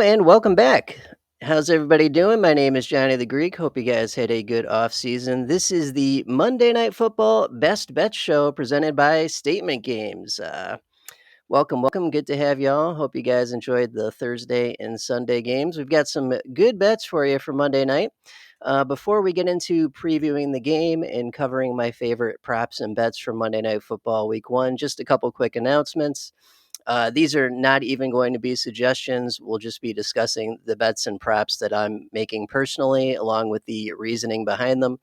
And welcome back. How's everybody doing? My name is Johnny the Greek. Hope you guys had a good off season. This is the Monday Night Football Best Bet Show presented by Statement Games. Welcome. Good to have y'all. Hope you guys enjoyed the Thursday and Sunday games. We've got some good bets for you for Monday night. Before we get into previewing the game and covering my favorite props and bets for Monday Night Football Week 1, just a couple quick announcements. These are not even going to be suggestions. We'll just be discussing the bets and props that I'm making personally, along with the reasoning behind them.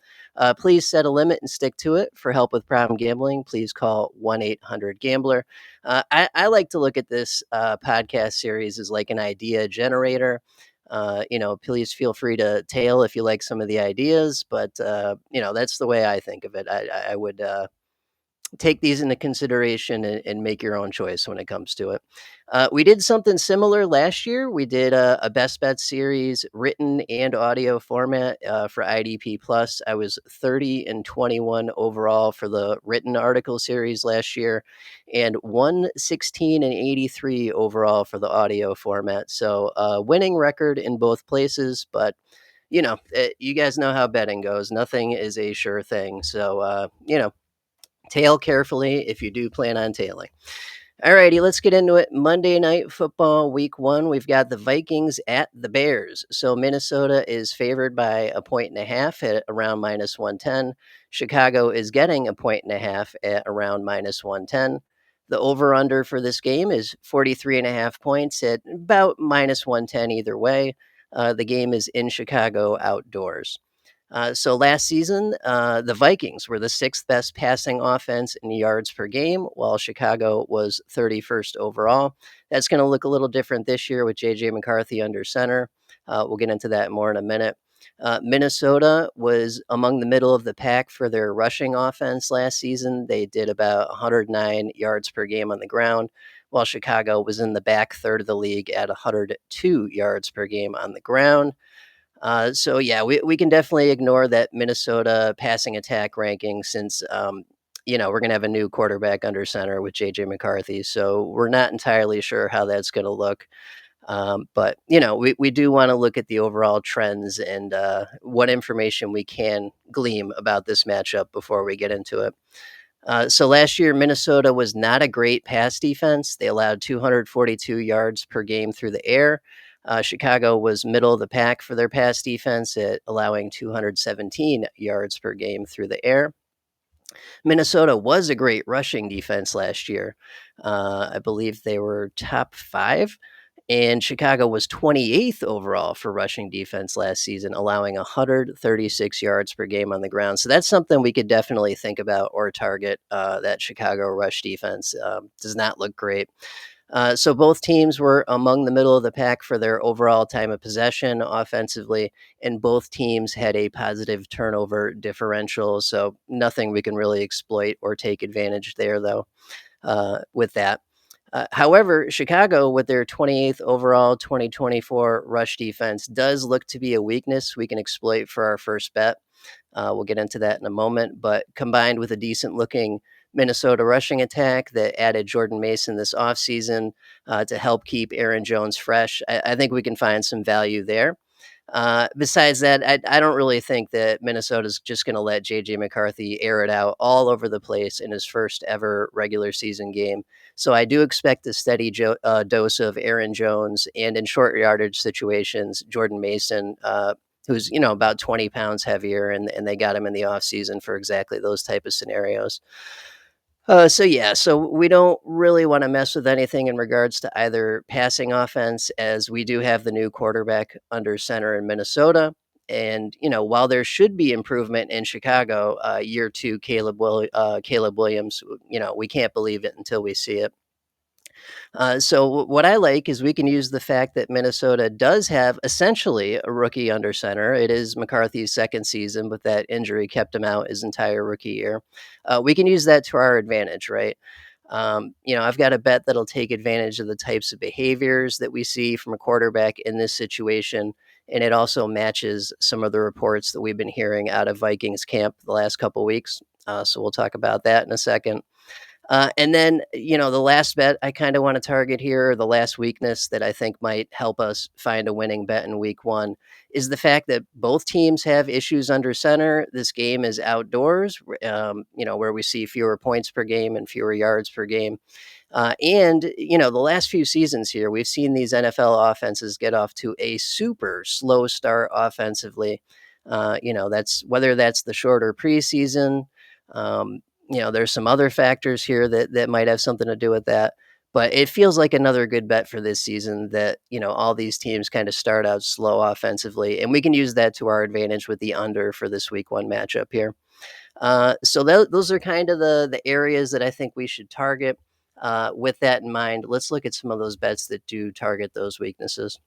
Please set a limit and stick to it. For help with problem gambling, please call 1-800-GAMBLER. I like to look at this podcast series as like an idea generator. Please feel free to tail if you like some of the ideas, but that's the way I think of it. I would take these into consideration and make your own choice when it comes to it. We did something similar last year. We did a best bet series, written and audio format for IDP Plus. I was 30-21 overall for the written article series last year, and 116-83 overall for the audio format. So winning record in both places, but you guys know how betting goes. Nothing is a sure thing. So tail carefully if you do plan on tailing. Alrighty, let's get into it. Monday Night Football Week 1, we've got the Vikings at the Bears. So Minnesota is favored by 1.5 at around -110. Chicago is getting 1.5 at around -110. The over-under for this game is 43.5 points at about -110 either way. The game is in Chicago outdoors. So last season, the Vikings were the sixth best passing offense in yards per game, while Chicago was 31st overall. That's going to look a little different this year with J.J. McCarthy under center. We'll get into that more in a minute. Minnesota was among the middle of the pack for their rushing offense last season. They did about 109 yards per game on the ground, while Chicago was in the back third of the league at 102 yards per game on the ground. So yeah, we can definitely ignore that Minnesota passing attack ranking since we're gonna have a new quarterback under center with JJ McCarthy. So we're not entirely sure how that's gonna look. But we do want to look at the overall trends and what information we can glean about this matchup before we get into it. So last year, Minnesota was not a great pass defense. They allowed 242 yards per game through the air. Chicago was middle of the pack for their pass defense at allowing 217 yards per game through the air. Minnesota was a great rushing defense last year. I believe they were top five, and Chicago was 28th overall for rushing defense last season, allowing 136 yards per game on the ground. So that's something we could definitely think about or target. That Chicago rush defense does not look great. So both teams were among the middle of the pack for their overall time of possession offensively, and both teams had a positive turnover differential. So nothing we can really exploit or take advantage there, though, with that. However, Chicago, with their 28th overall 2024 rush defense, does look to be a weakness we can exploit for our first bet. We'll get into that in a moment. But combined with a decent looking Minnesota rushing attack that added Jordan Mason this offseason to help keep Aaron Jones fresh, I think we can find some value there. Besides that, I don't really think that Minnesota's just going to let JJ McCarthy air it out all over the place in his first ever regular season game. So I do expect a steady dose of Aaron Jones and in short yardage situations, Jordan Mason, who's about 20 pounds heavier, and they got him in the offseason for exactly those type of scenarios. So we don't really want to mess with anything in regards to either passing offense, as we do have the new quarterback under center in Minnesota. And while there should be improvement in Chicago, year two Caleb Williams, we can't believe it until we see it. So what I like is we can use the fact that Minnesota does have essentially a rookie under center. It is McCarthy's second season, but that injury kept him out his entire rookie year. We can use that to our advantage, right? I've got a bet that'll take advantage of the types of behaviors that we see from a quarterback in this situation. And it also matches some of the reports that we've been hearing out of Vikings camp the last couple weeks. So we'll talk about that in a second. And then, the last bet I kind of want to target here, the last weakness that I think might help us find a winning bet in week one, is the fact that both teams have issues under center. This game is outdoors, where we see fewer points per game and fewer yards per game. The last few seasons here, we've seen these NFL offenses get off to a super slow start offensively. That's whether that's the shorter preseason. There's some other factors here that might have something to do with that. But it feels like another good bet for this season that, all these teams kind of start out slow offensively. And we can use that to our advantage with the under for this week one matchup here. Those are kind of the areas that I think we should target. With that in mind, let's look at some of those bets that do target those weaknesses.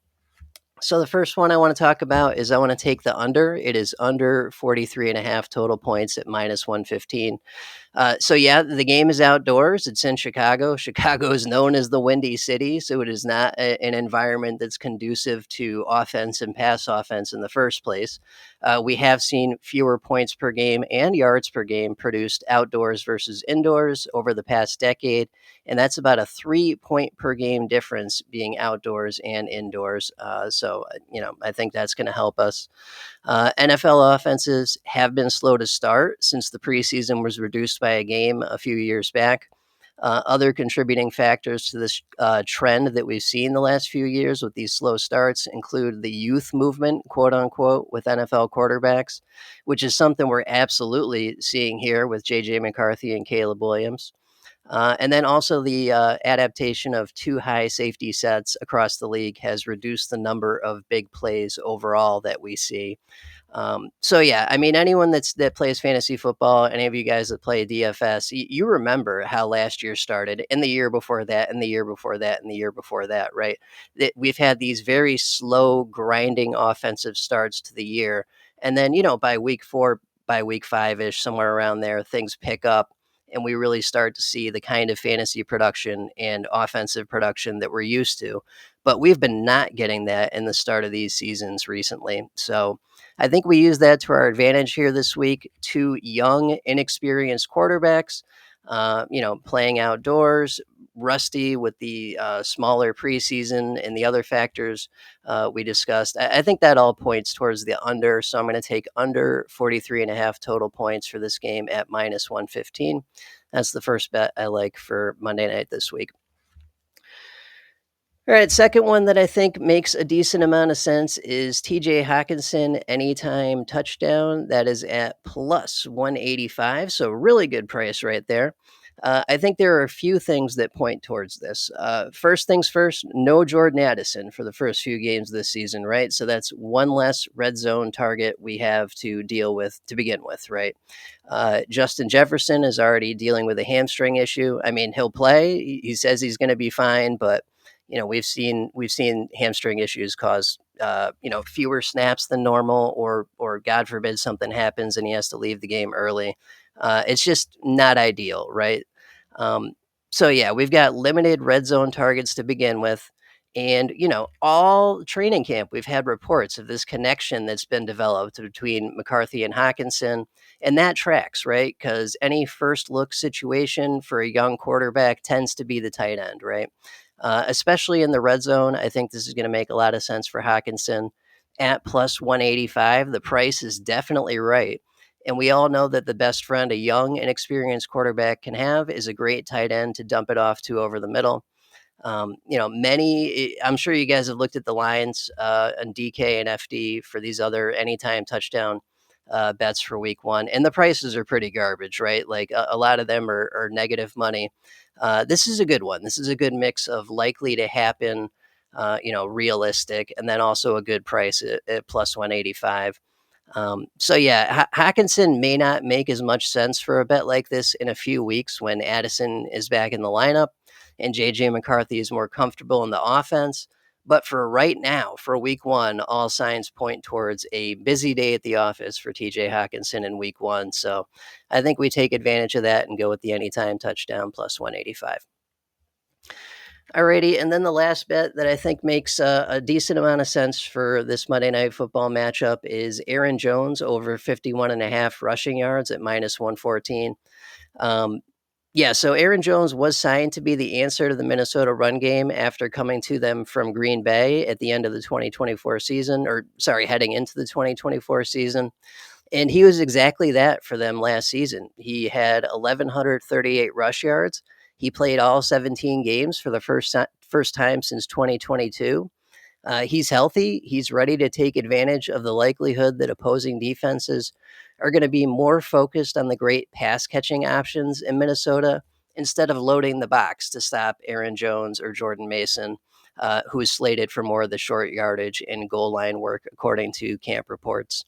So the first one I want to talk about is I want to take the under. It is under 43 and a half total points at minus 115. The game is outdoors. It's in Chicago. Chicago is known as the Windy City, so it is not an environment that's conducive to offense and pass offense in the first place. We have seen fewer points per game and yards per game produced outdoors versus indoors over the past decade, and that's about a 3 point per game difference being outdoors and indoors. I think that's going to help us. NFL offenses have been slow to start since the preseason was reduced by a game a few years back. Other contributing factors to this trend that we've seen the last few years with these slow starts include the youth movement, quote unquote, with NFL quarterbacks, which is something we're absolutely seeing here with J.J. McCarthy and Caleb Williams. And then also the adaptation of two high safety sets across the league has reduced the number of big plays overall that we see. Anyone that plays fantasy football, any of you guys that play DFS, you remember how last year started, and the year before that, and the year before that, and the year before that, right? That we've had these very slow, grinding offensive starts to the year, and then by week four, by week five ish, somewhere around there, things pick up. And we really start to see the kind of fantasy production and offensive production that we're used to. But we've been not getting that in the start of these seasons recently. So I think we use that to our advantage here this week. Two young, inexperienced quarterbacks, playing outdoors, rusty with the smaller preseason and the other factors we discussed. I think that all points towards the under. So I'm going to take under 43 and a half total points for this game at minus 115. That's the first bet I like for Monday night this week. All right, second one that I think makes a decent amount of sense is TJ Hawkinson anytime touchdown. That is at plus 185, so really good price right there. I think there are a few things that point towards this. First things first, no Jordan Addison for the first few games this season, right? So that's one less red zone target we have to deal with to begin with, right? Justin Jefferson is already dealing with a hamstring issue. I mean, he'll play. He says he's going to be fine, but we've seen hamstring issues cause fewer snaps than normal, or God forbid something happens and he has to leave the game early. It's just not ideal, right? We've got limited red zone targets to begin with. And, all training camp, we've had reports of this connection that's been developed between McCarthy and Hawkinson. And that tracks, right? Because any first look situation for a young quarterback tends to be the tight end, right? Especially in the red zone. I think this is going to make a lot of sense for Hawkinson at plus 185. The price is definitely right. And we all know that the best friend a young and experienced quarterback can have is a great tight end to dump it off to over the middle. I'm sure you guys have looked at the lines on DK and FD for these other anytime touchdown bets for week one, and the prices are pretty garbage, right? Like a lot of them are negative money. This is a good one. This is a good mix of likely to happen, realistic, and then also a good price at plus 185. Hawkinson may not make as much sense for a bet like this in a few weeks when Addison is back in the lineup and JJ McCarthy is more comfortable in the offense. But for right now, for week one, all signs point towards a busy day at the office for TJ Hawkinson in week one. So I think we take advantage of that and go with the anytime touchdown plus 185. Alrighty, and then the last bet that I think makes a decent amount of sense for this Monday Night Football matchup is Aaron Jones over 51 and a half rushing yards at minus 114. Yeah, so Aaron Jones was signed to be the answer to the Minnesota run game after coming to them from Green Bay at the end of the 2024 season, or sorry, heading into the 2024 season. And he was exactly that for them last season. He had 1,138 rush yards. He played all 17 games for the first time since 2022. He's healthy. He's ready to take advantage of the likelihood that opposing defenses are going to be more focused on the great pass catching options in Minnesota instead of loading the box to stop Aaron Jones or Jordan Mason, who is slated for more of the short yardage and goal line work, according to camp reports.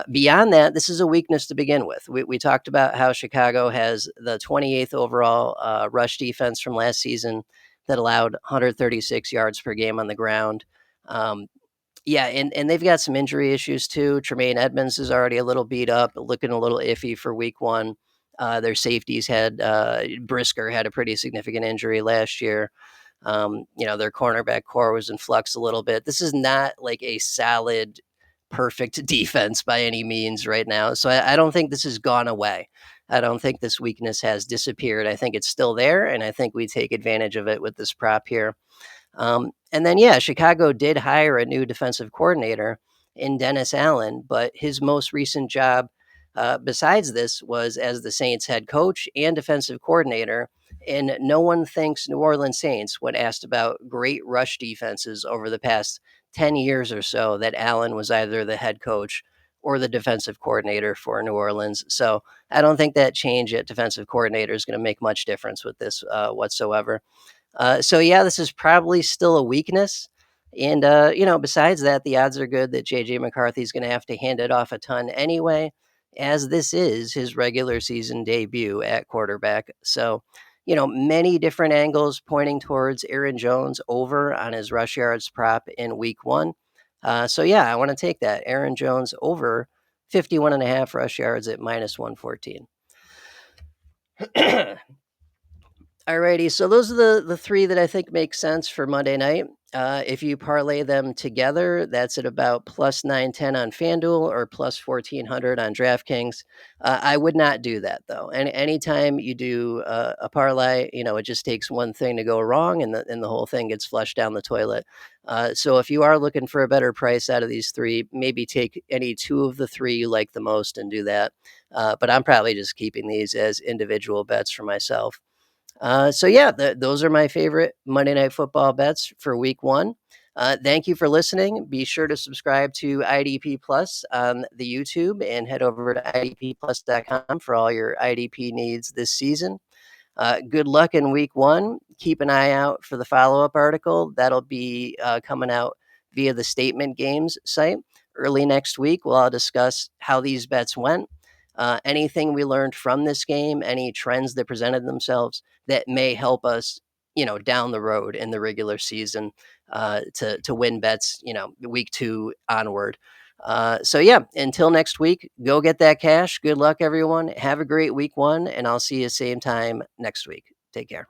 Beyond that, this is a weakness to begin with. We talked about how Chicago has the 28th overall rush defense from last season that allowed 136 yards per game on the ground. Um, yeah, and they've got some injury issues too. Tremaine Edmonds is already a little beat up, looking a little iffy for week one. Their safeties had Brisker had a pretty significant injury last year. Their cornerback core was in flux a little bit. This is not like a solid, perfect defense by any means right now. So I don't think this has gone away. I don't think this weakness has disappeared. I think it's still there, and I think we take advantage of it with this prop here. And then, yeah, Chicago did hire a new defensive coordinator in Dennis Allen, but his most recent job, besides this, was as the Saints head coach and defensive coordinator. And no one thinks New Orleans Saints, when asked about great rush defenses over the past 10 years or so, that Allen was either the head coach or the defensive coordinator for New Orleans. So I don't think that change at defensive coordinator is going to make much difference with this whatsoever. So yeah, this is probably still a weakness. And besides that, the odds are good that JJ McCarthy is going to have to hand it off a ton anyway, as this is his regular season debut at quarterback. So, many different angles pointing towards Aaron Jones over on his rush yards prop in week one. So yeah, I want to take that. Aaron Jones over 51.5 rush yards at minus 114. Alrighty, so those are the three that I think make sense for Monday night. If you parlay them together, that's at about plus 910 on FanDuel or plus 1400 on DraftKings. I would not do that though. And anytime you do a parlay, it just takes one thing to go wrong, and the whole thing gets flushed down the toilet. So if you are looking for a better price out of these three, maybe take any two of the three you like the most and do that. But I'm probably just keeping these as individual bets for myself. So yeah, those are my favorite Monday Night Football bets for week one. Thank you for listening. Be sure to subscribe to IDP Plus on the YouTube and head over to idpplus.com for all your IDP needs this season. Good luck in week one. Keep an eye out for the follow-up article. That'll be coming out via the StatementGames site early next week. We'll all discuss how these bets went, anything we learned from this game, any trends that presented themselves that may help us, down the road in the regular season to win bets, week two onward. So yeah, until next week, go get that cash. Good luck, everyone. Have a great week one, and I'll see you same time next week. Take care.